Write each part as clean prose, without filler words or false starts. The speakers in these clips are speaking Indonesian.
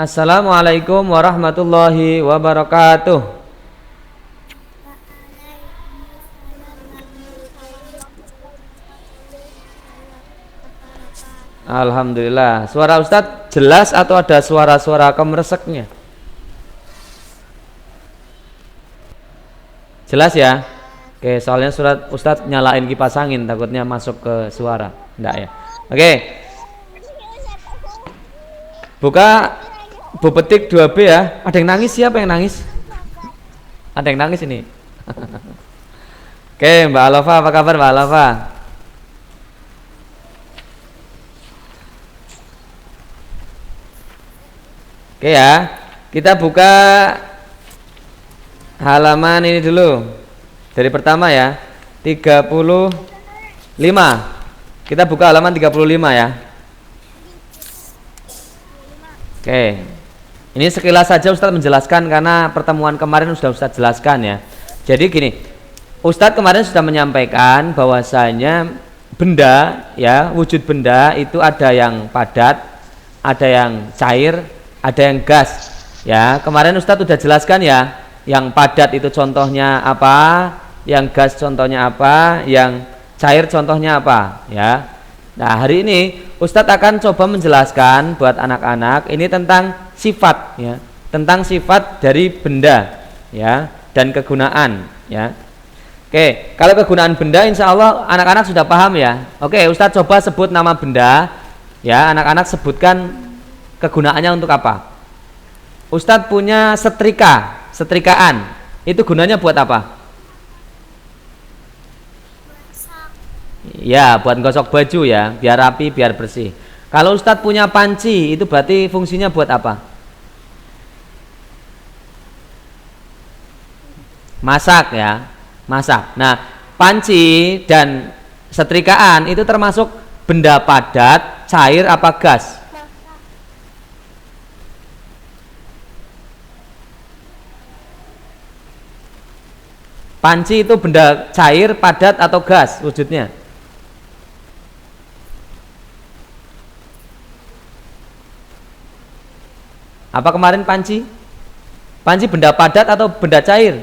Assalamualaikum warahmatullahi wabarakatuh. Alhamdulillah. Suara Ustadz jelas atau ada suara-suara kemereseknya? Jelas ya? Oke, soalnya surat Ustadz nyalain kipas angin, takutnya masuk ke suara. Enggak ya? Oke. Buka Bopetik 2B ya. Ada yang nangis? Siapa yang nangis? Ada yang nangis ini. Oke, Mbak Alova, apa kabar Mbak Alova? Oke ya, kita buka halaman ini dulu. Dari pertama ya, 35. Kita buka halaman 35 ya. Oke. Ini sekilas saja Ustadz menjelaskan karena pertemuan kemarin sudah Ustadz jelaskan ya. Jadi gini, Ustadz kemarin sudah menyampaikan bahwasanya benda ya, wujud benda itu ada yang padat, ada yang cair, ada yang gas ya. Kemarin Ustadz sudah jelaskan ya, yang padat itu contohnya apa, yang gas contohnya apa, yang cair contohnya apa ya. Nah hari ini Ustadz akan coba menjelaskan buat anak-anak ini tentang sifat ya, tentang sifat dari benda ya dan kegunaan ya. Oke, kalau kegunaan benda insya Allah anak-anak sudah paham ya. Oke, Ustadz coba sebut nama benda ya, anak-anak sebutkan kegunaannya untuk apa. Ustadz punya setrikaan, itu gunanya buat apa? Ya, buat gosok baju ya, biar rapi, biar bersih. Kalau Ustadz punya panci, itu berarti fungsinya buat apa? Masak ya, masak. Nah, panci dan setrikaan itu termasuk benda padat, cair apa gas? Panci itu benda cair, padat atau gas wujudnya? Apa kemarin panci? Panci benda padat atau benda cair?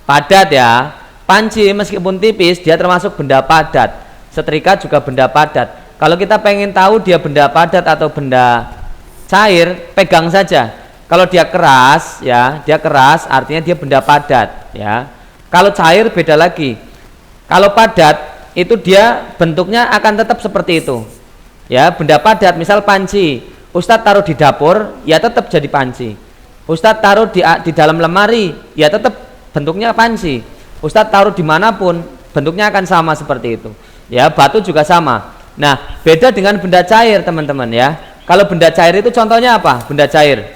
Padat ya. Panci meskipun tipis dia termasuk benda padat. Setrika juga benda padat. Kalau kita pengen tahu dia benda padat atau benda cair, pegang saja. Kalau dia keras ya, dia keras artinya dia benda padat ya. Kalau cair beda lagi. Kalau padat itu dia bentuknya akan tetap seperti itu. Ya, benda padat misal panci. Ustadz taruh di dapur, ya tetap jadi panci. Ustadz taruh di dalam lemari, ya tetap bentuknya panci. Ustadz taruh dimanapun, bentuknya akan sama seperti itu. Ya, batu juga sama. Nah, beda dengan benda cair teman-teman ya. Kalau benda cair itu contohnya apa? Benda cair.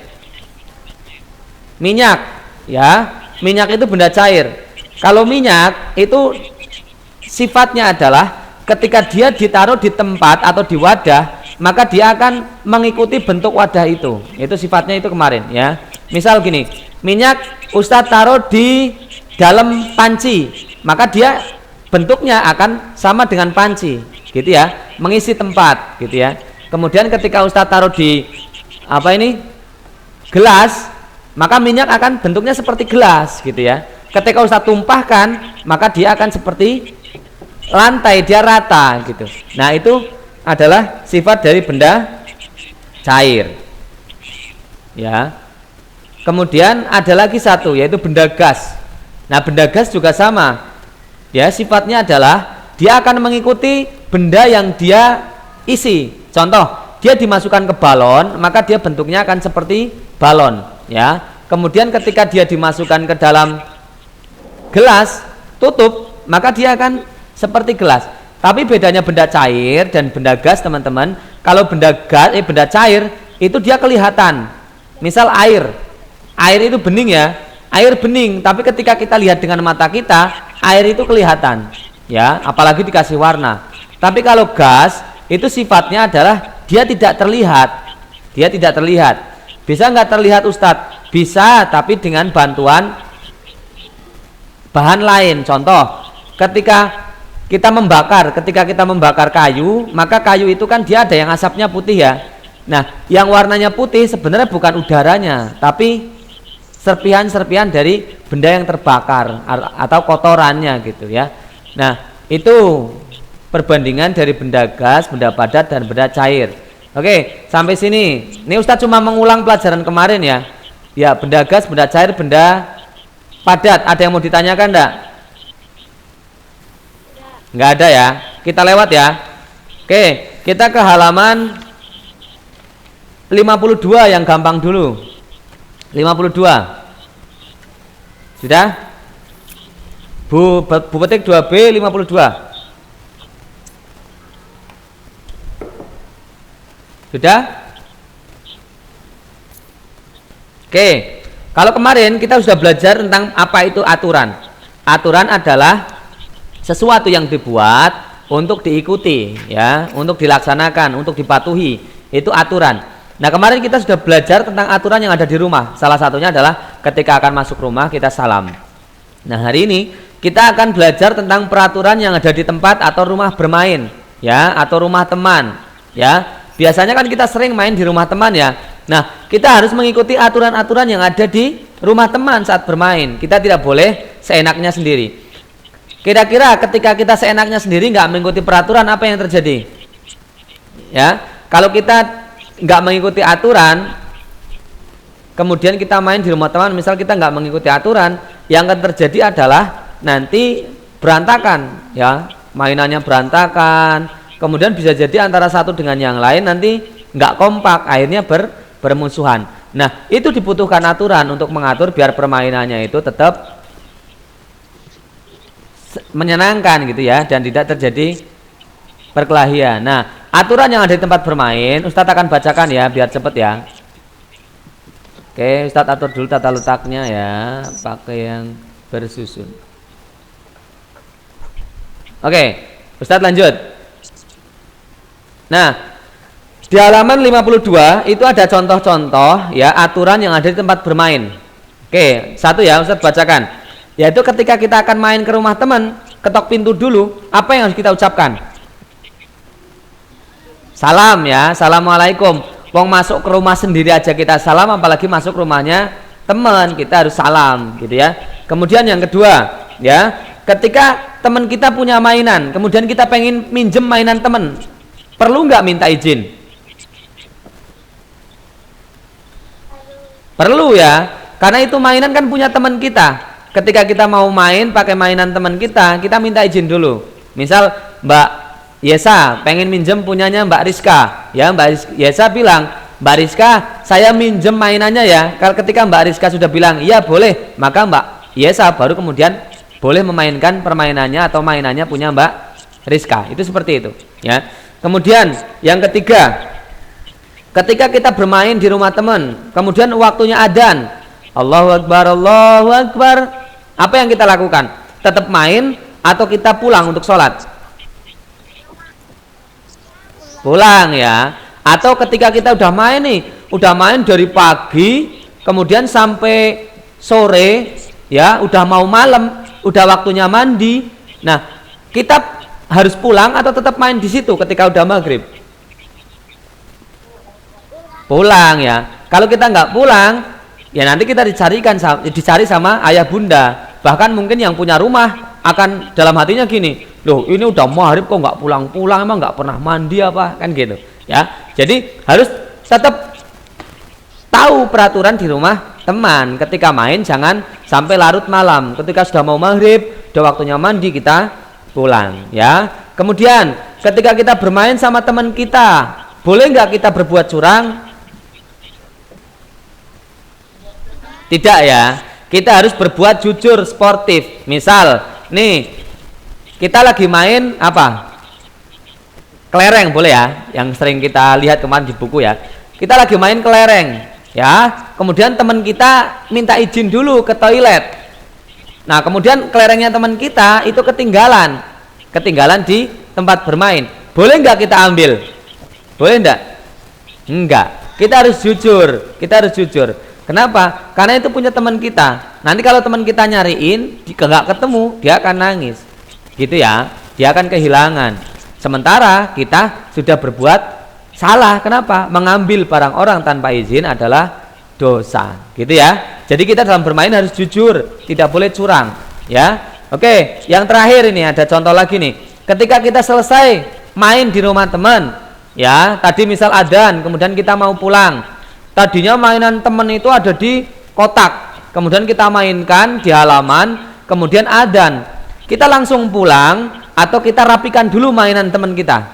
Minyak, ya. Minyak itu benda cair. Kalau minyak itu sifatnya adalah ketika dia ditaruh di tempat atau di wadah, maka dia akan mengikuti bentuk wadah itu. Itu sifatnya itu kemarin ya. Misal gini, minyak Ustadz taruh di dalam panci, maka dia bentuknya akan sama dengan panci, gitu ya, mengisi tempat, gitu ya. Kemudian ketika Ustadz taruh di gelas, maka minyak akan bentuknya seperti gelas, gitu ya. Ketika Ustadz tumpahkan, maka dia akan seperti lantai, dia rata gitu. Nah itu adalah sifat dari benda cair ya. Kemudian ada lagi satu yaitu benda gas. Nah benda gas juga sama ya, sifatnya adalah dia akan mengikuti benda yang dia isi. Contoh, dia dimasukkan ke balon, maka dia bentuknya akan seperti balon ya. Kemudian ketika dia dimasukkan ke dalam gelas tutup, maka dia akan seperti gelas. Tapi bedanya benda cair dan benda gas teman-teman, kalau benda cair itu dia kelihatan. Misal air itu bening ya, air bening, tapi ketika kita lihat dengan mata kita, air itu kelihatan ya, apalagi dikasih warna. Tapi kalau gas itu sifatnya adalah dia tidak terlihat. Bisa nggak terlihat Ustadz? Bisa, tapi dengan bantuan bahan lain. Contoh, ketika kita membakar, ketika kita membakar kayu, maka kayu itu kan dia ada yang asapnya putih ya. Nah, yang warnanya putih sebenarnya bukan udaranya, tapi serpihan-serpihan dari benda yang terbakar atau kotorannya gitu ya. Nah, itu perbandingan dari benda gas, benda padat, dan benda cair. Oke, sampai sini. Ini Ustadz cuma mengulang pelajaran kemarin ya. Ya, benda gas, benda cair, benda padat. Ada yang mau ditanyakan enggak? Enggak ada ya. Kita lewat ya. Oke, kita ke halaman 52 yang gampang dulu. 52. Sudah? Bu petik 2B 52. Sudah? Oke. Kalau kemarin kita sudah belajar tentang apa itu aturan. Aturan adalah sesuatu yang dibuat untuk diikuti ya, untuk dilaksanakan, untuk dipatuhi. Itu aturan. Nah, kemarin kita sudah belajar tentang aturan yang ada di rumah. Salah satunya adalah ketika akan masuk rumah kita salam. Nah, hari ini kita akan belajar tentang peraturan yang ada di tempat atau rumah bermain ya, atau rumah teman ya. Biasanya kan kita sering main di rumah teman ya. Nah, kita harus mengikuti aturan-aturan yang ada di rumah teman saat bermain. Kita tidak boleh seenaknya sendiri. Kira-kira ketika kita seenaknya sendiri nggak mengikuti peraturan, apa yang terjadi? Ya, kalau kita nggak mengikuti aturan, kemudian kita main di rumah teman, misal kita nggak mengikuti aturan, yang akan terjadi adalah nanti berantakan ya, mainannya berantakan, kemudian bisa jadi antara satu dengan yang lain nanti nggak kompak, akhirnya bermusuhan. Nah, itu dibutuhkan aturan untuk mengatur biar permainannya itu tetap menyenangkan gitu ya, dan tidak terjadi perkelahian. Nah, aturan yang ada di tempat bermain Ustadz akan bacakan ya biar cepet ya. Oke, Ustadz atur dulu tata letaknya ya, pakai yang bersusun. Oke, Ustadz lanjut. Nah, di halaman 52 itu ada contoh-contoh ya aturan yang ada di tempat bermain. Oke, satu ya Ustadz bacakan. Yaitu ketika kita akan main ke rumah teman, ketok pintu dulu, apa yang harus kita ucapkan? Salam ya, assalamualaikum. Wong masuk ke rumah sendiri aja kita salam, apalagi masuk rumahnya teman, kita harus salam gitu ya. Kemudian yang kedua ya, ketika teman kita punya mainan, kemudian kita pengen minjem mainan teman, perlu nggak minta izin? Perlu ya, karena itu mainan kan punya teman kita. Ketika kita mau main pakai mainan teman kita, kita minta izin dulu. Misal Mbak Yesa pengen minjem punyanya Mbak Rizka ya, Mbak Yesa bilang, Mbak Rizka saya minjem mainannya ya. Kalau ketika Mbak Rizka sudah bilang iya boleh, maka Mbak Yesa baru kemudian boleh memainkan permainannya atau mainannya punya Mbak Rizka. Itu seperti itu ya. Kemudian yang ketiga, ketika kita bermain di rumah teman, kemudian waktunya adzan, Allahu Akbar, Allahu Akbar, apa yang kita lakukan? Tetap main atau kita pulang untuk sholat? Pulang ya. Atau ketika kita udah main nih, udah main dari pagi kemudian sampai sore ya, udah mau malam, udah waktunya mandi. Nah, kita harus pulang atau tetap main di situ ketika udah maghrib? Pulang ya. Kalau kita nggak pulang, ya nanti kita dicari sama ayah bunda. Bahkan mungkin yang punya rumah akan dalam hatinya gini, loh ini udah maghrib kok nggak pulang-pulang, emang nggak pernah mandi apa, kan gitu ya. Jadi harus tetap tahu peraturan di rumah teman. Ketika main jangan sampai larut malam. Ketika sudah mau maghrib, udah waktunya mandi, kita pulang ya. Kemudian ketika kita bermain sama teman kita, boleh nggak kita berbuat curang? Tidak ya, kita harus berbuat jujur, sportif. Misal nih kita lagi main apa, kelereng, boleh ya, yang sering kita lihat kemarin di buku ya. Kita lagi main kelereng ya, kemudian teman kita minta izin dulu ke toilet. Nah kemudian kelerengnya teman kita itu ketinggalan di tempat bermain, boleh nggak kita ambil? Boleh enggak? Enggak, kita harus jujur. Kenapa? Karena itu punya teman kita. Nanti kalau teman kita nyariin nggak ketemu, dia akan nangis gitu ya. dia akan kehilangan. Sementara kita sudah berbuat salah. Kenapa? Mengambil barang orang tanpa izin adalah dosa, gitu ya. Jadi kita dalam bermain harus jujur, tidak boleh curang, ya. Oke, yang terakhir ini ada contoh lagi nih. Ketika kita selesai main di rumah teman, ya, tadi misal adzan, kemudian kita mau pulang. Tadinya mainan teman itu ada di kotak, kemudian kita mainkan di halaman, kemudian adzan. Kita langsung pulang atau kita rapikan dulu mainan teman kita?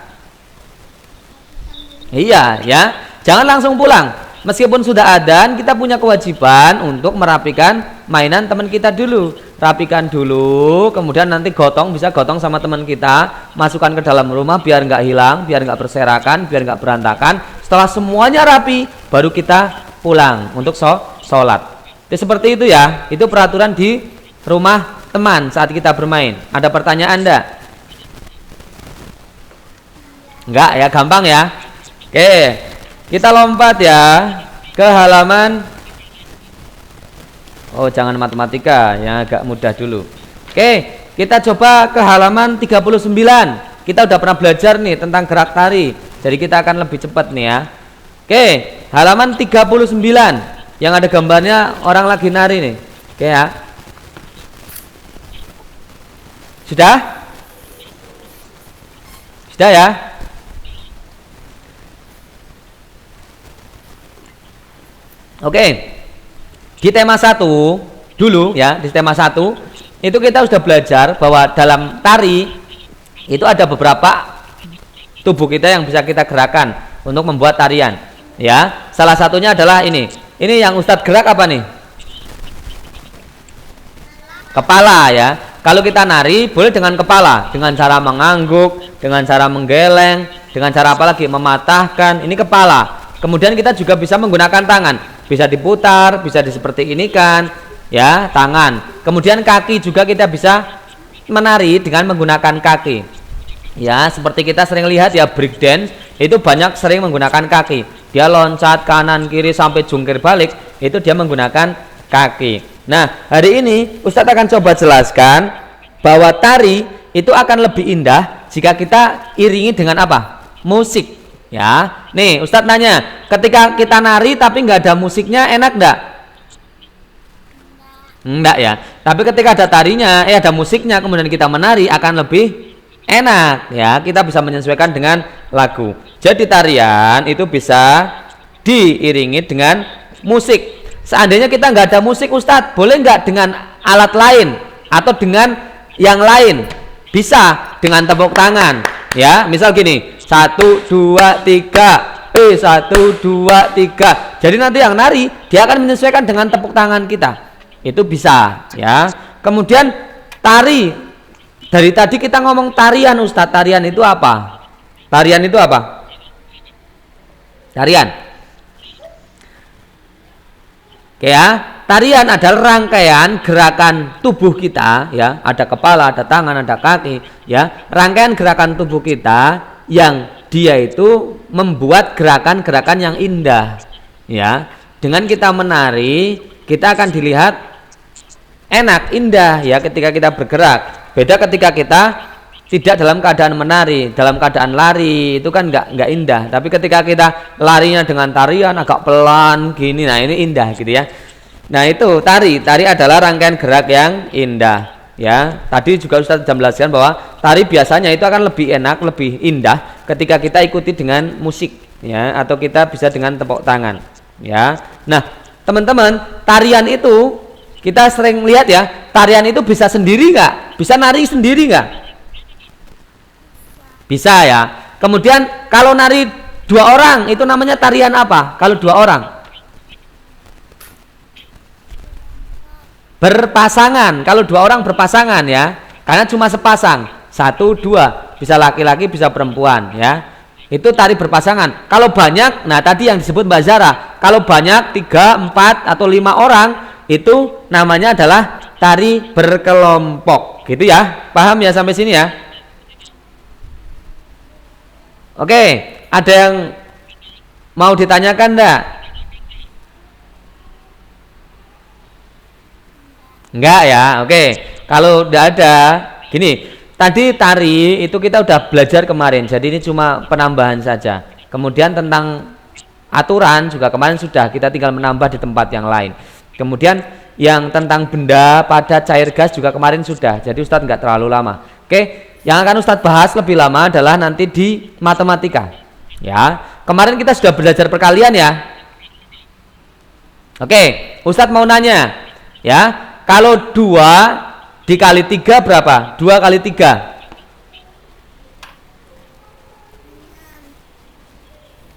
Iya, ya. Jangan langsung pulang. Meskipun sudah adzan, kita punya kewajiban untuk merapikan mainan teman kita dulu. Rapikan dulu, kemudian nanti bisa gotong sama teman kita, masukkan ke dalam rumah biar nggak hilang, biar nggak berserakan, biar nggak berantakan. Setelah semuanya rapi, baru kita pulang untuk sholat. Itu seperti itu ya. Itu peraturan di rumah teman saat kita bermain. Ada pertanyaan enggak? Enggak ya, gampang ya. Oke. Kita lompat ya ke halaman. Oh, jangan matematika, yang agak mudah dulu. Oke, kita coba ke halaman 39. Kita udah pernah belajar nih tentang gerak tari. Jadi kita akan lebih cepat nih ya. Oke, halaman 39 yang ada gambarnya orang lagi nari nih. Oke ya. Sudah? Sudah ya? Oke, di tema 1 dulu ya, di tema 1 itu kita sudah belajar bahwa dalam tari itu ada beberapa tubuh kita yang bisa kita gerakan untuk membuat tarian ya. Salah satunya adalah ini yang Ustadz gerak apa nih? Kepala ya. Kalau kita nari boleh dengan kepala, dengan cara mengangguk, dengan cara menggeleng, dengan cara apa lagi? Mematahkan, ini kepala. Kemudian kita juga bisa menggunakan tangan, bisa diputar, bisa seperti ini kan, ya, tangan. Kemudian kaki juga kita bisa menari dengan menggunakan kaki. Ya, seperti kita sering lihat ya, break dance itu banyak sering menggunakan kaki. Dia loncat kanan kiri sampai jungkir balik, itu dia menggunakan kaki. Nah, hari ini Ustadz akan coba jelaskan bahwa tari itu akan lebih indah jika kita iringi dengan apa? Musik. Ya, nih Ustadz nanya, ketika kita nari tapi nggak ada musiknya, enak nggak? Enggak ya. Tapi ketika ada tarinya, ada musiknya, kemudian kita menari akan lebih enak. Ya, kita bisa menyesuaikan dengan lagu. Jadi tarian itu bisa diiringi dengan musik. Seandainya kita nggak ada musik, Ustadz, boleh nggak dengan alat lain atau dengan yang lain? Bisa dengan tepuk tangan. Ya, misal gini. 1, 2, 3, 1, 2, 3. Jadi nanti yang nari dia akan menyesuaikan dengan tepuk tangan kita. Itu bisa ya. Kemudian tari. Dari tadi kita ngomong tarian, Ustadz. Tarian itu apa? Tarian itu apa? Tarian. Oke ya. Tarian adalah rangkaian gerakan tubuh kita ya. Ada kepala, ada tangan, ada kaki ya. Rangkaian gerakan tubuh kita yang dia itu membuat gerakan-gerakan yang indah ya. Dengan kita menari kita akan dilihat enak, indah ya ketika kita bergerak. Beda ketika kita tidak dalam keadaan menari, dalam keadaan lari itu kan nggak indah. Tapi ketika kita larinya dengan tarian agak pelan gini, nah ini indah gitu ya. Nah itu tari adalah rangkaian gerak yang indah. Ya, tadi juga Ustaz sudah menjelaskan bahwa tari biasanya itu akan lebih enak, lebih indah ketika kita ikuti dengan musik, ya, atau kita bisa dengan tepuk tangan, ya. Nah, teman-teman, tarian itu kita sering lihat ya, tarian itu bisa sendiri nggak? Bisa nari sendiri nggak? Bisa ya. Kemudian kalau nari 2 orang itu namanya tarian apa? Kalau 2 orang? Berpasangan. Kalau 2 orang berpasangan ya, karena cuma sepasang, 1, 2, bisa laki-laki bisa perempuan ya. Itu tari berpasangan. Kalau banyak, nah tadi yang disebut Mbak Zara, kalau banyak 3, 4 atau 5 orang itu namanya adalah tari berkelompok. Gitu ya. Paham ya sampai sini ya? Oke, ada yang mau ditanyakan enggak? Enggak ya, oke. Kalau enggak ada, gini, tadi tari itu kita udah belajar kemarin, jadi ini cuma penambahan saja. Kemudian tentang aturan juga kemarin sudah, kita tinggal menambah di tempat yang lain. Kemudian yang tentang benda, padat, cair, gas juga kemarin sudah, jadi Ustadz nggak terlalu lama. Oke, yang akan Ustadz bahas lebih lama adalah nanti di matematika. Ya, kemarin kita sudah belajar perkalian ya. Oke, Ustadz mau nanya, ya, kalau 2 dikali 3 berapa? 2 kali 3.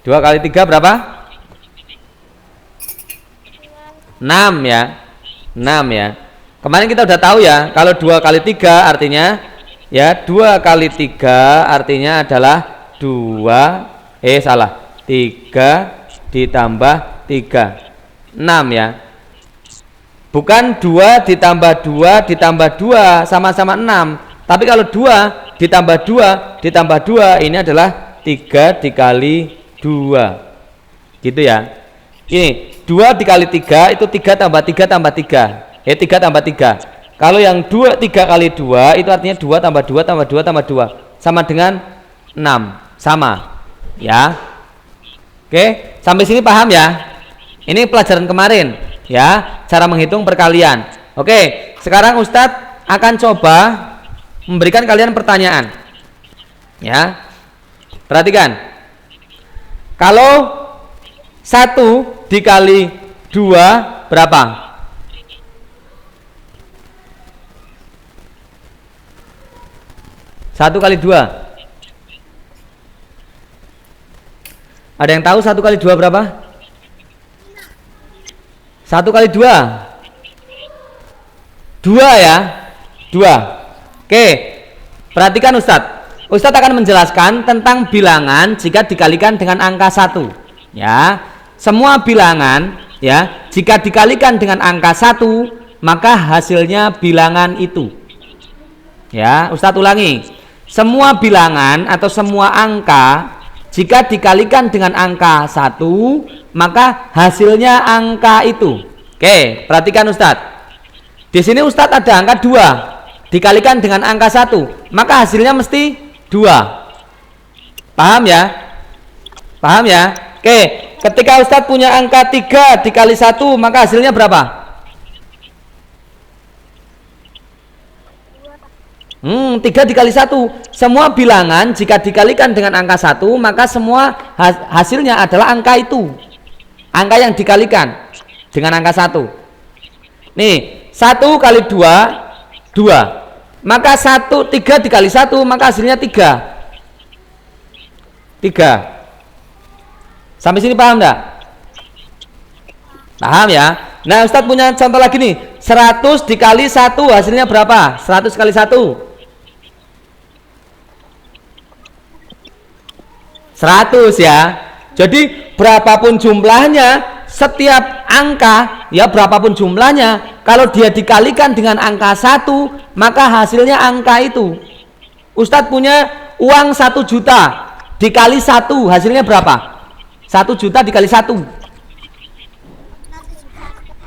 2 kali 3 berapa? 6 ya. 6 ya. Kemarin kita udah tahu ya, kalau 2 kali 3 artinya ya 2 kali 3 artinya adalah 3 ditambah 3. 6 ya. Bukan 2 ditambah 2 ditambah 2 sama-sama 6. Tapi kalau 2 ditambah 2 ditambah 2 ini adalah 3 dikali 2. Gitu ya. Ini 2 dikali 3 itu 3 tambah 3 tambah 3. 3 tambah 3. Kalau yang 3 kali 2 itu artinya 2 tambah 2 tambah 2 tambah 2 sama dengan 6. Sama. Ya. Oke, sampai sini paham ya? Ini pelajaran kemarin ya, cara menghitung perkalian. Oke, sekarang Ustadz akan coba memberikan kalian pertanyaan. Ya. Perhatikan. Kalau 1 dikali 2 berapa? 1 kali 2. Ada yang tahu 1 kali 2 berapa? 1 kali 2 2 ya, 2. Oke, perhatikan Ustadz akan menjelaskan tentang bilangan jika dikalikan dengan angka 1 ya. Semua bilangan ya, jika dikalikan dengan angka 1 maka hasilnya bilangan itu ya. Ustadz ulangi, semua bilangan atau semua angka jika dikalikan dengan angka 1 maka hasilnya angka itu. Oke, perhatikan Ustadz. Di sini Ustadz ada angka 2 dikalikan dengan angka 1, maka hasilnya mesti 2. Paham ya? Paham ya? Oke, ketika Ustadz punya angka 3 dikali 1, maka hasilnya berapa? 3 dikali 1. Semua bilangan jika dikalikan dengan angka 1, maka semua hasilnya adalah angka itu. Angka yang dikalikan dengan angka 1. Nih, 1 kali 2 2. Maka 3 dikali 1 maka hasilnya 3. 3. Sampai sini paham enggak? Paham ya? Nah, Ustadz punya contoh lagi nih. 100 dikali 1 hasilnya berapa? 100 kali 1 100 ya. Jadi berapapun jumlahnya, setiap angka ya berapapun jumlahnya, kalau dia dikalikan dengan angka 1 maka hasilnya angka itu. Ustadz punya uang 1 juta dikali 1 hasilnya berapa? 1 juta dikali 1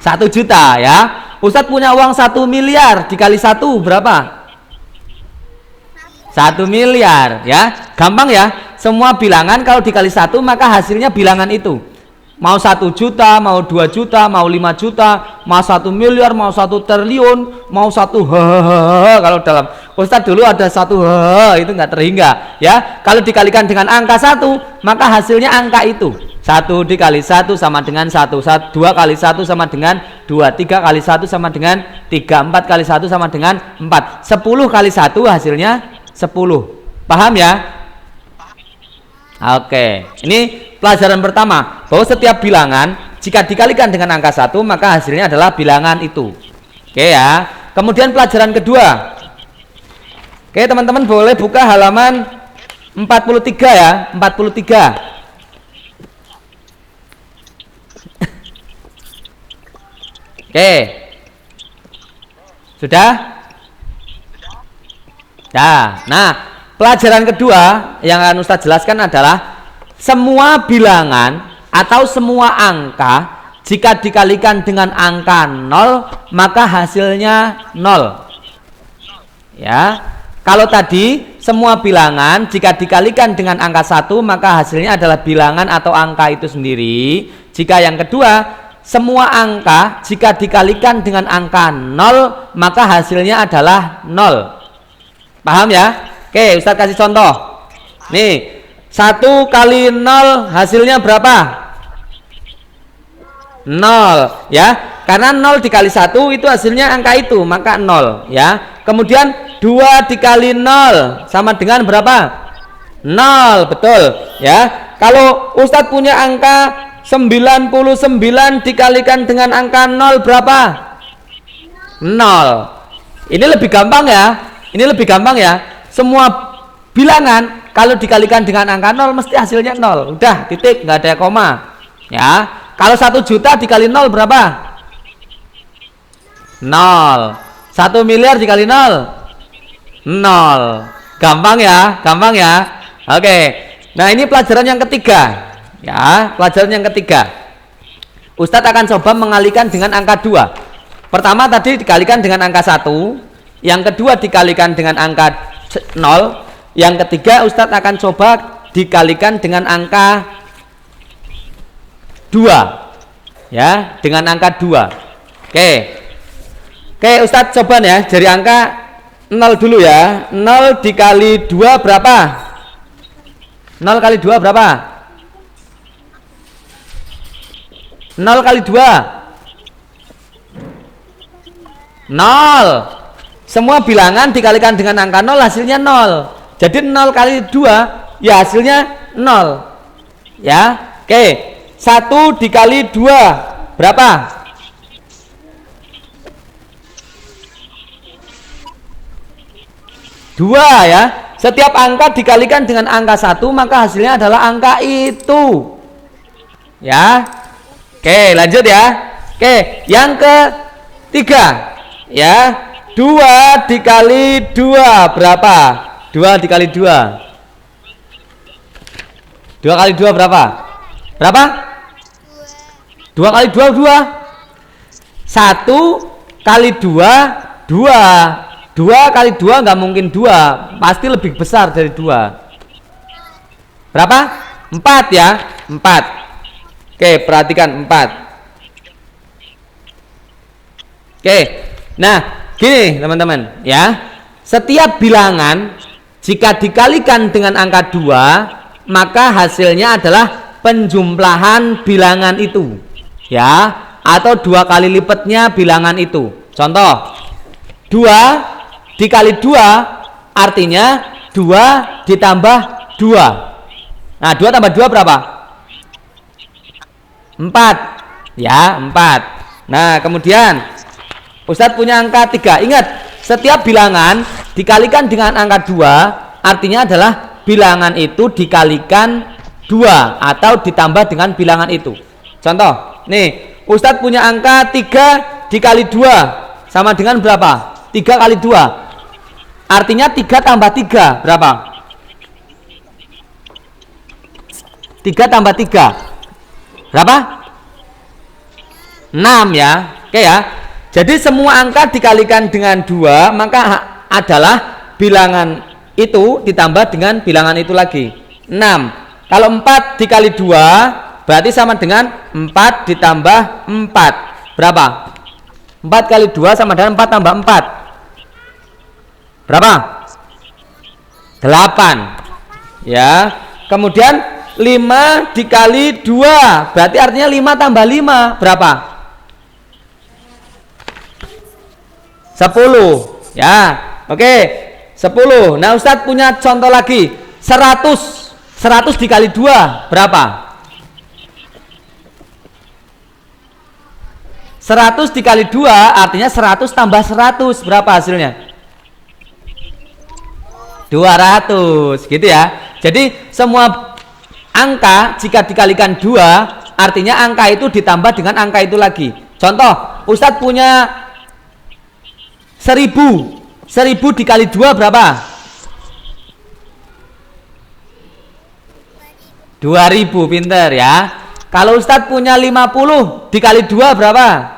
1 juta ya. Ustadz punya uang 1 miliar dikali 1 berapa? 1 miliar ya. Gampang ya. Semua bilangan kalau dikali 1 maka hasilnya bilangan itu. Mau 1 juta, mau 2 juta, mau 5 juta, mau 1 miliar, mau 1 triliun, mau 1 kalau dalam Ustadz dulu ada 1 itu nggak terhingga ya. Kalau dikalikan dengan angka 1 maka hasilnya angka itu. 1 dikali 1 sama dengan 1, 2 kali 1 sama dengan 2, 3 kali 1 sama dengan 3, 4 kali 1 sama dengan 4, 10 kali 1 hasilnya 10. Paham ya? Oke, ini pelajaran pertama, bahwa setiap bilangan jika dikalikan dengan angka 1 maka hasilnya adalah bilangan itu. Oke ya. Kemudian pelajaran kedua. Oke, teman-teman boleh buka halaman 43 ya, 43. Oke. Sudah? Ya. Nah, pelajaran kedua yang akan Ustadz jelaskan adalah semua bilangan atau semua angka jika dikalikan dengan angka 0 maka hasilnya 0. Ya. Kalau tadi semua bilangan jika dikalikan dengan angka 1 maka hasilnya adalah bilangan atau angka itu sendiri. Jika yang kedua, semua angka jika dikalikan dengan angka 0 maka hasilnya adalah 0. Paham ya? Oke, Ustadz kasih contoh. Nih, 1 kali 0 hasilnya berapa? 0 ya. Karena 0 dikali 1 itu hasilnya angka itu, maka 0 ya. Kemudian 2 dikali 0 sama dengan berapa? 0, betul ya. Kalau Ustadz punya angka 99 dikalikan dengan angka 0 berapa? 0. Ini lebih gampang ya. Ini lebih gampang ya. Semua bilangan kalau dikalikan dengan angka 0 mesti hasilnya 0. Udah, titik, nggak ada koma. Ya. Kalau 1 juta dikali 0 berapa? 0. 1 miliar dikali 0? 0. Gampang ya, gampang ya. Oke. Nah, ini pelajaran yang ketiga. Ya, pelajaran yang ketiga. Ustadz akan coba mengalihkan dengan angka 2. Pertama tadi dikalikan dengan angka 1, yang kedua dikalikan dengan angka 0, yang ketiga Ustadz akan coba dikalikan dengan angka 2. Ya, dengan angka 2. Oke. Oke, Ustadz coba ya, dari angka 0 dulu ya. 0 dikali 2 berapa? 0 kali 2 berapa? 0 kali 2 0. Semua bilangan dikalikan dengan angka 0 hasilnya 0. Jadi 0 kali 2 ya hasilnya 0. Ya. Oke. 1 dikali 2 berapa? 2 ya. Setiap angka dikalikan dengan angka 1 maka hasilnya adalah angka itu. Ya. Oke, lanjut ya. Oke, yang ketiga ya. 2 dikali 2 berapa? 2 dikali 2 kali 2 berapa? Berapa? 2 kali 2 2. 1 kali 2 2. 2 kali 2 nggak mungkin 2, pasti lebih besar dari 2. Berapa? 4 ya, 4. Oke, perhatikan 4. Oke, nah gini teman-teman ya. Setiap bilangan jika dikalikan dengan angka 2 maka hasilnya adalah penjumlahan bilangan itu ya, atau 2 kali lipatnya bilangan itu. Contoh, 2 dikali 2 artinya 2 ditambah 2. Nah, 2 tambah 2 berapa? 4 ya, 4. Nah, kemudian Ustadz punya angka 3. Ingat, setiap bilangan dikalikan dengan angka 2 artinya adalah bilangan itu dikalikan 2 atau ditambah dengan bilangan itu. Contoh, nih Ustadz punya angka 3 dikali 2 sama dengan berapa? 3 kali 2 artinya 3 tambah 3 berapa? 3 tambah 3 berapa? 6 ya. Oke ya. Jadi semua angka dikalikan dengan 2 maka adalah bilangan itu ditambah dengan bilangan itu lagi 6. Kalau 4 dikali 2 berarti sama dengan 4 ditambah 4 berapa? 4 kali 2 sama dengan 4 tambah 4 berapa? 8 ya. Kemudian 5 dikali 2 berarti artinya 5 tambah 5 berapa? 10 ya. Oke, 10. Nah, Ustadz punya contoh lagi. 100 dikali 2 berapa? 100 dikali 2 artinya 100 tambah 100 berapa hasilnya? 200 gitu ya. Jadi semua angka jika dikalikan 2 artinya angka itu ditambah dengan angka itu lagi. Contoh, Ustadz punya 1000 dikali 2 berapa? 2000, pinter ya. Kalau Ustadz punya 50 dikali 2 berapa?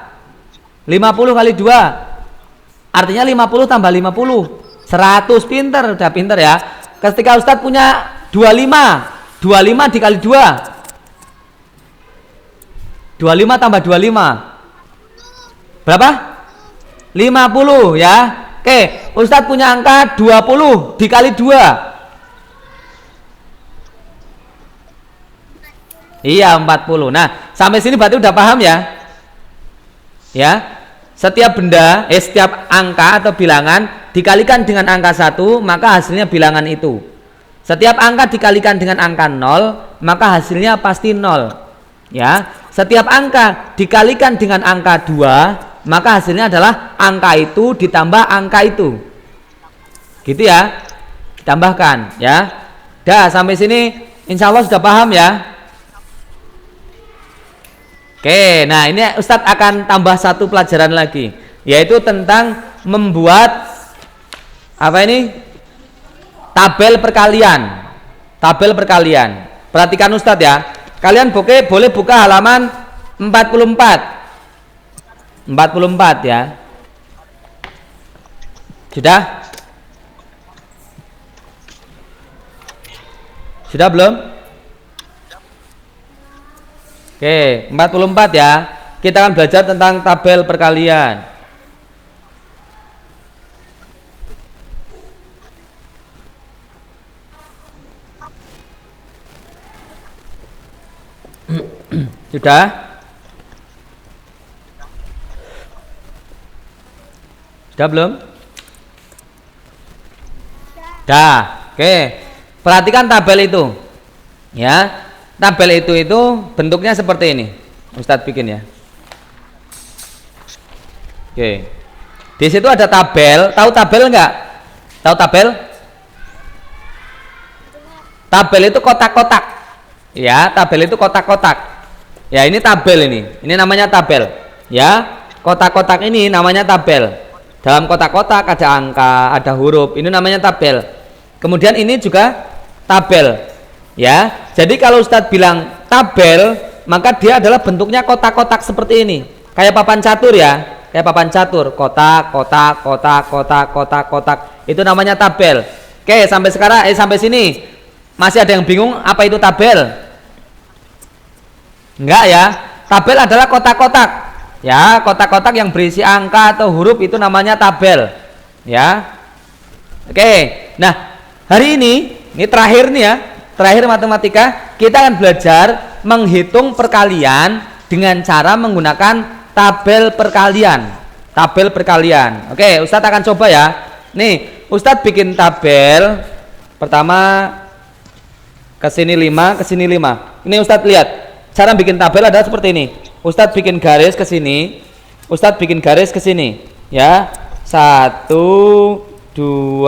50 kali 2 artinya 50 tambah 50 100. Pinter, udah pinter ya. Ketika Ustadz punya 25 dikali 2, 25 tambah 25 berapa? 50 ya. Oke, Ustadz punya angka 20 dikali 2. Iya, 40. Nah, sampai sini berarti udah paham ya? Ya. Setiap benda, setiap angka atau bilangan dikalikan dengan angka 1, maka hasilnya bilangan itu. Setiap angka dikalikan dengan angka 0, maka hasilnya pasti 0. Ya. Setiap angka dikalikan dengan angka 2, maka hasilnya adalah angka itu ditambah angka itu. Gitu ya. Ditambahkan ya. Dah, sampai sini insya Allah sudah paham ya. Oke, nah ini Ustadz akan tambah satu pelajaran lagi, yaitu tentang membuat apa ini? Tabel perkalian. Tabel perkalian. Perhatikan Ustadz ya. Kalian boleh buka halaman 44. 44 ya. Sudah? Sudah belum? Oke, 44 ya. Kita akan belajar tentang tabel perkalian. Sudah? Sudah belum? Sudah. Oke. Perhatikan tabel itu. Ya. Tabel itu bentuknya seperti ini. Ustadz bikin ya. Oke. Di situ ada tabel. Tahu tabel enggak? Tahu tabel? Tabel itu kotak-kotak. Ya, tabel itu kotak-kotak. Ya, ini tabel ini. Ini namanya tabel. Ya, kotak-kotak ini namanya tabel. Dalam kotak-kotak ada angka, ada huruf. Ini namanya tabel. Kemudian ini juga tabel. Ya, jadi kalau Ustadz bilang tabel, maka dia adalah bentuknya kotak-kotak seperti ini, kayak papan catur ya, kayak papan catur, kotak, kotak, kotak, kotak, kotak, kotak. Itu namanya tabel. Oke, sampai sekarang, sampai sini masih ada yang bingung apa itu tabel? Enggak ya? Tabel adalah kotak-kotak. Ya, kotak-kotak yang berisi angka atau huruf itu namanya tabel. Ya, oke. Nah, hari ini terakhir nih ya. Terakhir matematika, kita akan belajar menghitung perkalian dengan cara menggunakan tabel perkalian. Tabel perkalian. Oke, Ustadz akan coba ya. Nih, Ustadz bikin tabel. Pertama ke sini 5, ke sini 5. Ini Ustadz lihat. Cara bikin tabel adalah seperti ini. Ustadz bikin garis ke sini. Ustadz bikin garis ke sini. Ya. 1 2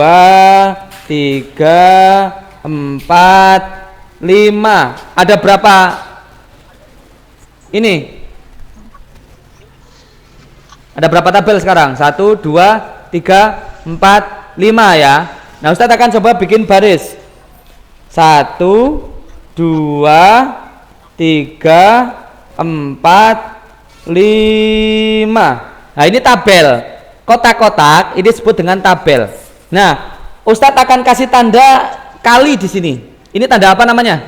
3 4, 5. Ada berapa? Ini. Ada berapa tabel sekarang? 1, 2, 3, 4, 5 ya. Nah, Ustadz akan coba bikin baris. 1, 2, 3, 4, 5. Nah, ini tabel. Kotak-kotak ini disebut dengan tabel. Nah, Ustadz akan kasih tanda kali di sini. Ini tanda apa namanya?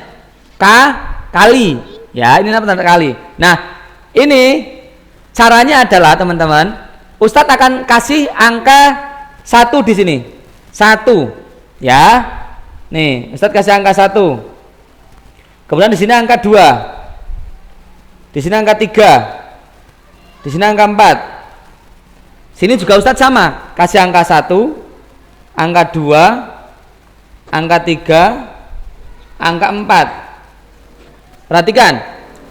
Kali. Ya, ini tanda kali. Nah, ini caranya adalah teman-teman, Ustadz akan kasih angka 1 di sini. 1. Ya. Nih, Ustadz kasih angka 1. Kemudian di sini angka 2. Di sini angka 3. Di sini angka 4. Sini juga Ustadz sama, kasih angka 1, angka 2, angka 3, angka 4. Perhatikan.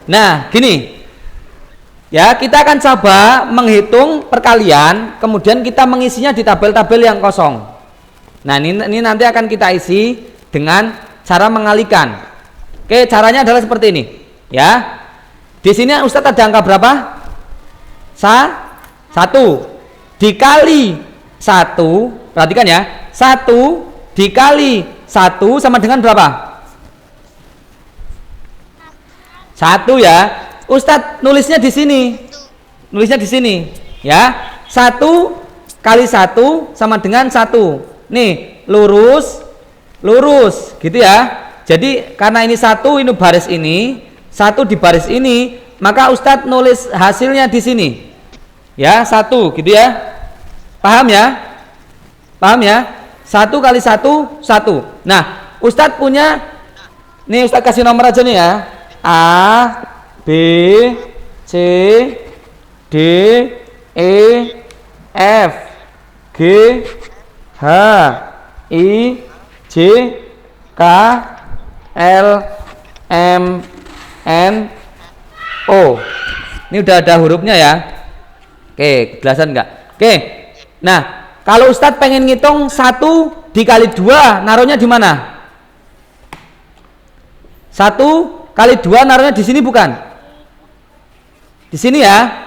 Nah, gini. Ya, kita akan coba menghitung perkalian, kemudian kita mengisinya di tabel-tabel yang kosong. Nah, ini nanti akan kita isi dengan cara mengalikan. Oke, caranya adalah seperti ini. Ya. Di sini Ustadz ada angka berapa? 1 dikali 1. Perhatikan ya. 1 dikali 1 sama dengan berapa? 1 ya. Ustadz nulisnya di sini. Nulisnya di sini, ya. 1 kali 1 sama dengan 1. Nih, lurus, lurus, gitu ya. Jadi karena ini satu, ini baris ini, satu di baris ini, maka Ustadz nulis hasilnya di sini. Ya, satu, gitu ya. Paham ya? Paham ya? 1 kali 1, 1. Nah, Ustadz punya, nih Ustadz kasih nomor aja nih ya. A, B, C, D, E, F, G, H, I, J, K, L, M, N, O. Ini udah ada hurufnya ya. Oke, kejelasan enggak? Oke. Nah, kalau Ustadz pengen ngitung 1 dikali 2, naruhnya di mana? 1 kali 2 naruhnya di sini bukan? Di sini ya.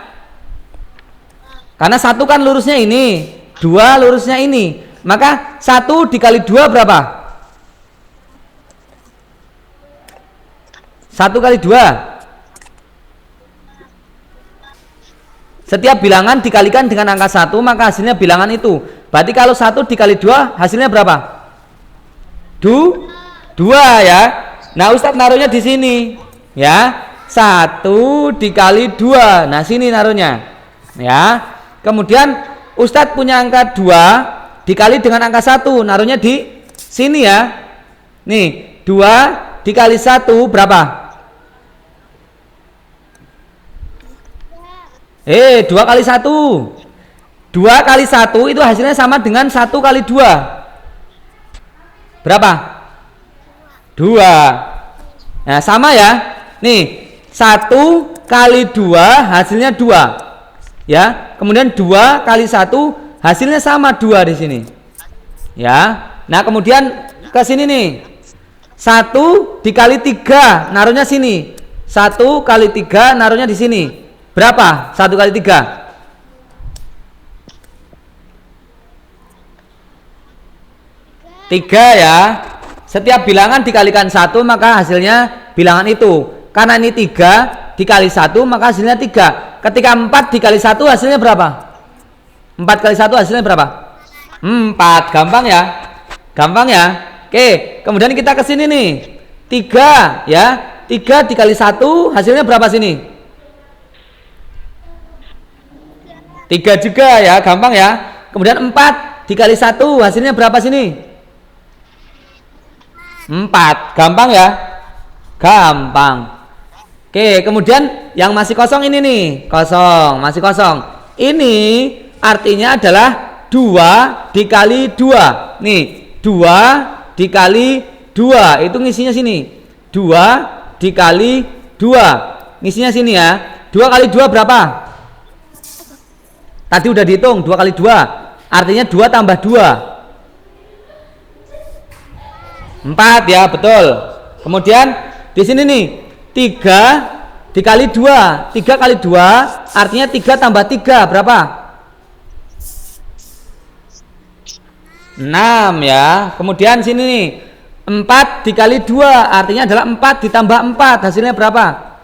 Karena 1 kan lurusnya ini, 2 lurusnya ini. Maka 1 dikali 2 berapa? 1 kali 2. Setiap bilangan dikalikan dengan angka 1, maka hasilnya bilangan itu. Berarti kalau 1 dikali 2 hasilnya berapa? 2 ya. Nah, Ustadz naruhnya di sini ya. 1 dikali 2. Nah, sini naruhnya ya. Kemudian Ustadz punya angka 2 dikali dengan angka 1, naruhnya di sini ya. Nih, 2 dikali 1 berapa? 2 kali 1. 2 kali 1 itu hasilnya sama dengan 1 kali 2. Berapa? 2. Nah, sama ya. Nih, 1 kali 2 hasilnya 2. Ya. Kemudian 2 kali 1 hasilnya sama 2 di sini. Ya. Nah, kemudian ke sini nih. 1 dikali 3 naruhnya sini. 1 kali 3 naruhnya di sini. Berapa? 1 kali 3. 3 ya. Setiap bilangan dikalikan 1 maka hasilnya bilangan itu. Karena ini 3 dikali 1 maka hasilnya 3. Ketika 4 dikali 1 hasilnya berapa? 4 kali 1 hasilnya berapa? 4. Gampang ya? Gampang ya? Oke, kemudian kita ke sini nih. 3 ya. 3 dikali 1 hasilnya berapa sini? 3 juga ya, gampang ya. Kemudian 4 dikali 1 hasilnya berapa sini? 4. Gampang ya? Gampang. Oke, kemudian yang masih kosong ini nih. Kosong, masih kosong. Ini artinya adalah 2 dikali 2. Nih, 2 dikali 2. Itu ngisinya sini. 2 dikali 2. Ngisinya sini ya. 2 kali 2 berapa? Tadi udah dihitung 2 kali 2. Artinya 2 tambah 2. 4 ya, betul. Kemudian di sini nih 3 dikali 2. 3 kali 2 artinya 3 tambah 3 berapa? 6 ya. Kemudian sini nih 4 dikali 2 artinya adalah 4 ditambah 4 hasilnya berapa?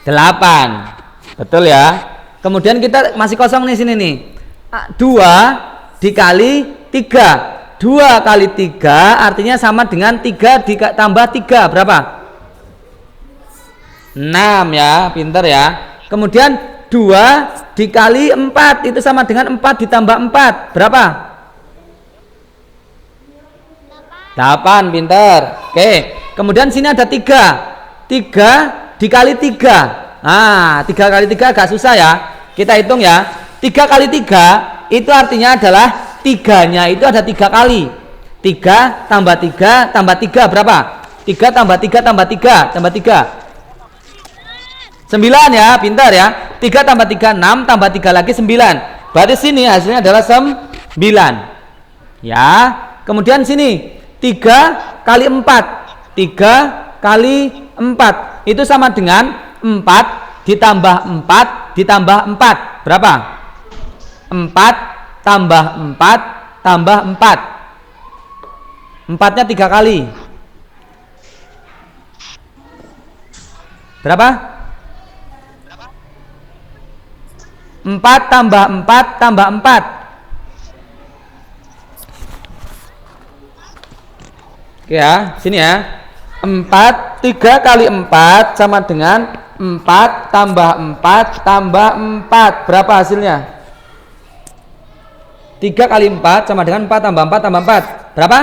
8. Betul ya. Kemudian kita masih kosong nih sini nih. 2 dikali 3. 2 kali 3 artinya sama dengan 3 tambah 3 berapa? 6 ya, pinter ya. Kemudian 2 dikali 4 itu sama dengan 4 ditambah 4 berapa? 8, pinter. Oke, kemudian sini ada 3. 3 dikali 3. Nah, 3 kali 3 agak susah ya. Kita hitung ya. 3 kali 3 itu artinya adalah 3-nya itu ada 3 kali. 3 tambah 3 tambah 3 berapa? 3 tambah 3 tambah 3 tambah 3. 9 ya, pintar ya. 3 tambah 3 6 tambah 3 lagi 9. Berarti sini hasilnya adalah 9. Ya. Kemudian sini 3 kali 4. 3 kali 4 itu sama dengan 4 ditambah 4 ditambah 4 berapa? 4 tambah 4 tambah 4. 4-nya 3 kali. Berapa? 4 tambah 4 tambah 4. Oke ya, sini ya. 4, 3 kali 4 sama dengan 4 tambah 4 tambah 4. Berapa hasilnya? 3 kali 4 sama dengan 4 tambah 4 tambah 4. Berapa?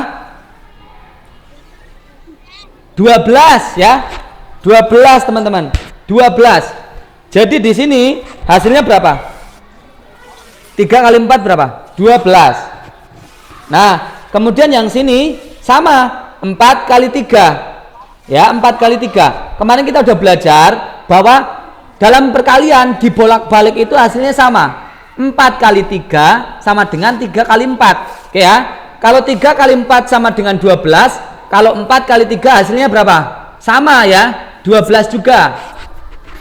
12 ya. 12 teman-teman. 12. Jadi di sini hasilnya berapa? 3 kali 4 berapa? 12. Nah, kemudian yang sini sama 4 kali 3. Ya, 4 kali 3. Kemarin kita udah belajar bahwa dalam perkalian dibolak-balik itu hasilnya sama. 4 kali 3 sama dengan 3 kali 4. Oke ya. Kalau 3 kali 4 sama dengan 12, kalau 4 kali 3 hasilnya berapa? Sama ya, 12 juga.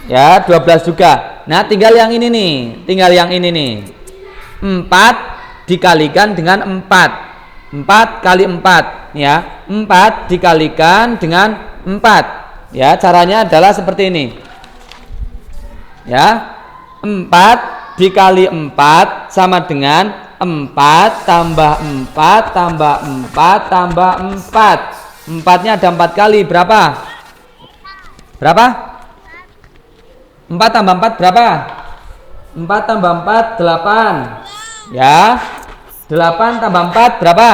Ya, 12 juga. Nah, tinggal yang ini nih. Tinggal yang ini nih. 4 dikalikan dengan 4. 4 kali 4 ya. 4 dikalikan dengan 4. Ya, caranya adalah seperti ini. Ya. 4 dikali 4 sama dengan 4 tambah 4 tambah 4 tambah 4. 4-nya ada 4 kali. Berapa? Berapa? 4 tambah 4 berapa? 4 tambah 4 8. Ya. 8 tambah 4 berapa?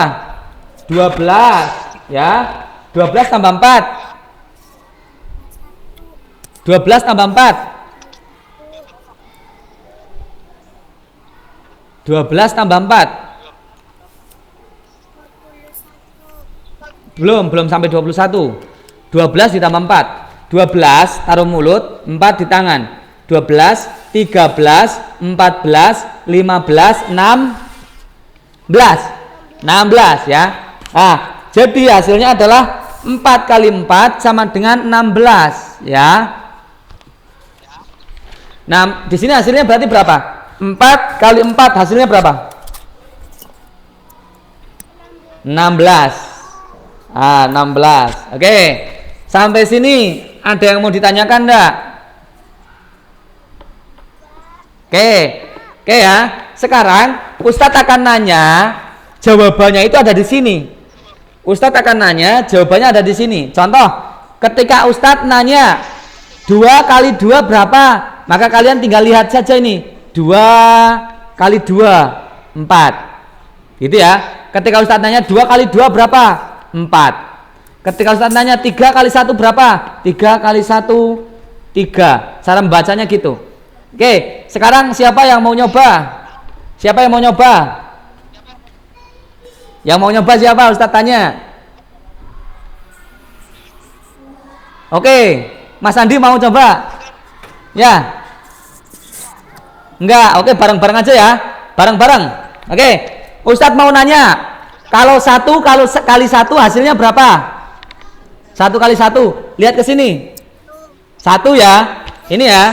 12. Ya. 12 tambah 4. 12 tambah 4. 12 tambah 4. Belum sampai 21. 12 ditambah 4. 12 taruh mulut, 4 di tangan. 12, 13, 14, 15, 16. 16 ya. Nah, jadi hasilnya adalah 4 kali 4 sama dengan 16 ya. Nah, di sini hasilnya berarti berapa? 4 kali 4 hasilnya berapa? 16. 16. Oke. Sampai sini ada yang mau ditanyakan enggak? Oke ya. Sekarang Ustadz akan nanya, jawabannya itu ada di sini. Ustadz akan nanya, jawabannya ada di sini. Contoh, ketika Ustadz nanya 2 kali 2 berapa? Maka kalian tinggal lihat saja ini. 2 kali 2 4. Gitu ya. Ketika Ustadz nanya 2 kali 2 berapa? 4. Ketika Ustadz nanya 3 kali 1 berapa? 3 kali 1 3. Cara membacanya gitu. Oke, sekarang siapa yang mau nyoba? Siapa yang mau nyoba? Yang mau nyoba siapa? Ustadz tanya. Oke, Mas Andi mau coba? Ya. Enggak, oke, bareng-bareng aja ya. Bareng-bareng. Oke, Ustadz mau nanya, kalau kali 1 hasilnya berapa? 1 kali 1. Lihat ke sini. 1 ya. Ini ya.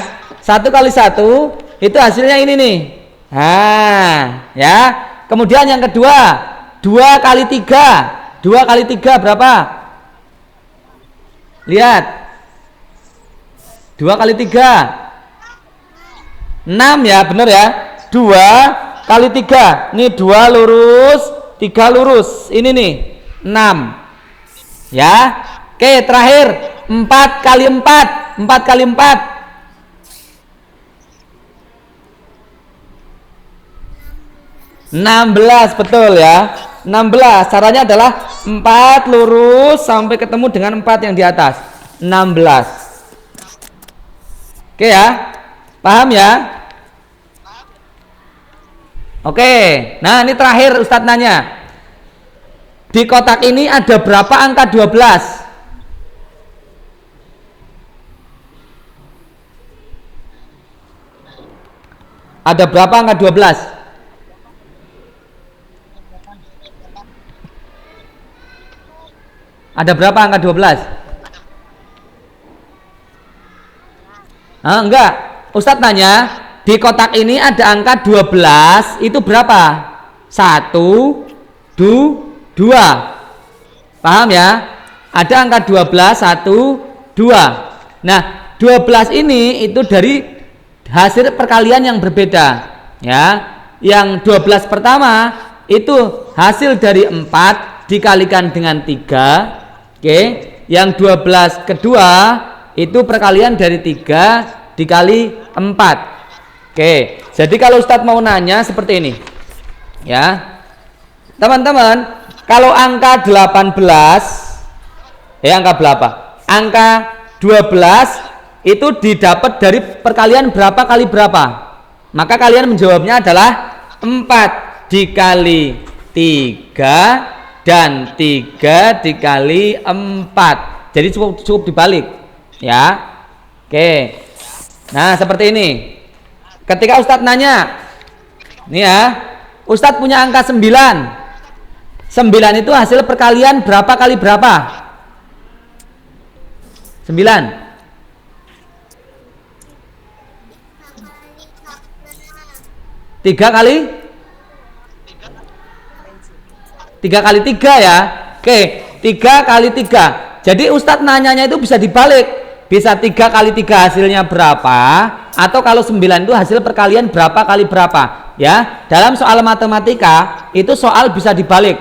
1 kali 1 itu hasilnya ini nih. Nah, ya. Kemudian yang kedua, 2 kali 3. 2 kali 3 berapa? Lihat. 2 kali 3. 6 ya, bener ya. 2 kali 3. Ini 2 lurus, 3 lurus. Ini nih, 6. Ya. Oke, terakhir 4 kali 4. 4 kali 4. 16, betul ya. 16. Caranya adalah 4 lurus sampai ketemu dengan 4 yang di atas. 16. Oke ya. Paham ya? Oke. Nah, ini terakhir Ustadz nanya. Di kotak ini ada berapa angka 12? Ada berapa angka 12? Ada berapa angka 12? Enggak. Ustadz nanya, di kotak ini ada angka 12, itu berapa? 1, 2. Paham ya? Ada angka 12, 1, 2. Nah, 12 ini itu dari hasil perkalian yang berbeda. Ya, yang 12 pertama itu hasil dari 4 dikalikan dengan 3. Oke, yang 12 kedua itu perkalian dari 3 dikali 4. Oke, jadi kalau Ustadz mau nanya seperti ini ya teman-teman, kalau angka 18 angka berapa? Angka 12 itu didapat dari perkalian berapa kali berapa? Maka kalian menjawabnya adalah 4 dikali 3 dan 3 dikali 4. Jadi cukup dibalik ya. Oke, nah seperti ini. Ketika Ustadz nanya nih ya, Ustadz punya angka 9. 9 itu hasil perkalian berapa kali berapa? 9. 3 kali 3 ya. Oke, 3 kali 3. Jadi Ustadz nanyanya itu bisa dibalik. Bisa 3 kali 3 hasilnya berapa, atau kalau 9 itu hasil perkalian berapa kali berapa ya. Dalam soal matematika itu soal bisa dibalik.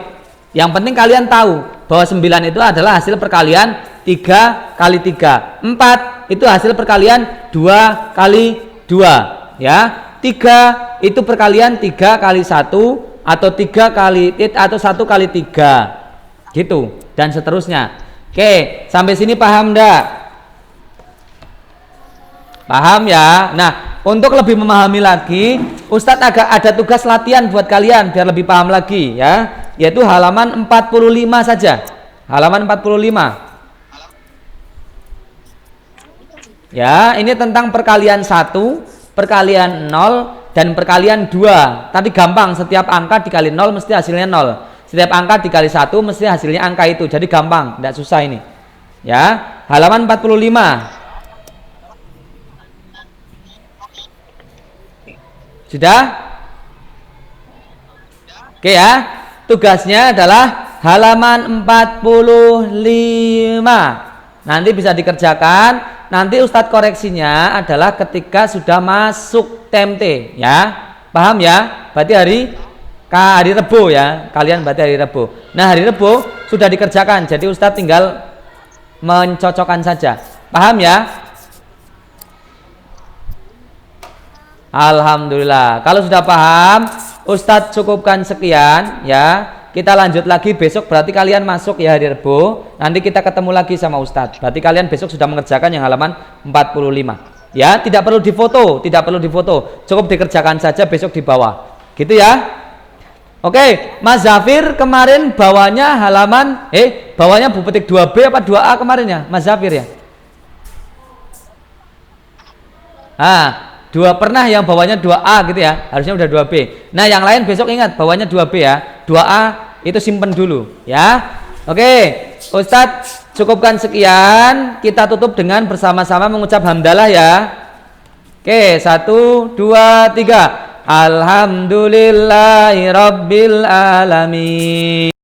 Yang penting kalian tahu bahwa 9 itu adalah hasil perkalian 3 kali 3. 4 itu hasil perkalian 2 kali 2 ya. 3 itu perkalian 3 kali 1 atau 3 kali atau 1 kali 3 gitu, dan seterusnya. Oke, sampai sini paham enggak? Paham ya? Nah, untuk lebih memahami lagi, Ustadz agak ada tugas latihan buat kalian biar lebih paham lagi ya, yaitu halaman 45 saja. Halaman 45. Ya, ini tentang perkalian 1, perkalian 0 dan perkalian 2. Tapi gampang, setiap angka dikali 0 mesti hasilnya 0. Setiap angka dikali 1 mesti hasilnya angka itu. Jadi gampang, tidak susah ini. Ya, halaman 45. Sudah? Oke ya, tugasnya adalah halaman 45. Nanti bisa dikerjakan. Nanti Ustadz koreksinya adalah ketika sudah masuk TMT ya. Paham ya? Berarti hari Rebo ya. Kalian berarti hari Rebo. Nah, hari Rebo sudah dikerjakan. Jadi Ustadz tinggal mencocokkan saja. Paham ya? Alhamdulillah. Kalau sudah paham, Ustadz cukupkan sekian ya. Kita lanjut lagi besok, berarti kalian masuk ya hari Rebo. Nanti kita ketemu lagi sama Ustadz. Berarti kalian besok sudah mengerjakan yang halaman 45. Ya, tidak perlu difoto, cukup dikerjakan saja besok di bawah. Gitu ya. Oke, Mas Zafir kemarin bawahnya halaman bawahnya Bu Petik 2B apa 2A kemarin ya, Mas Zafir ya? Pernah yang bawahnya 2A gitu ya, harusnya udah 2B. Nah, yang lain besok ingat bawahnya 2B ya. 2A itu simpen dulu ya. Oke, Ustadz cukupkan sekian. Kita tutup dengan bersama-sama mengucap hamdalah ya. Oke, 1, 2, 3. Alhamdulillahirabbil alamin.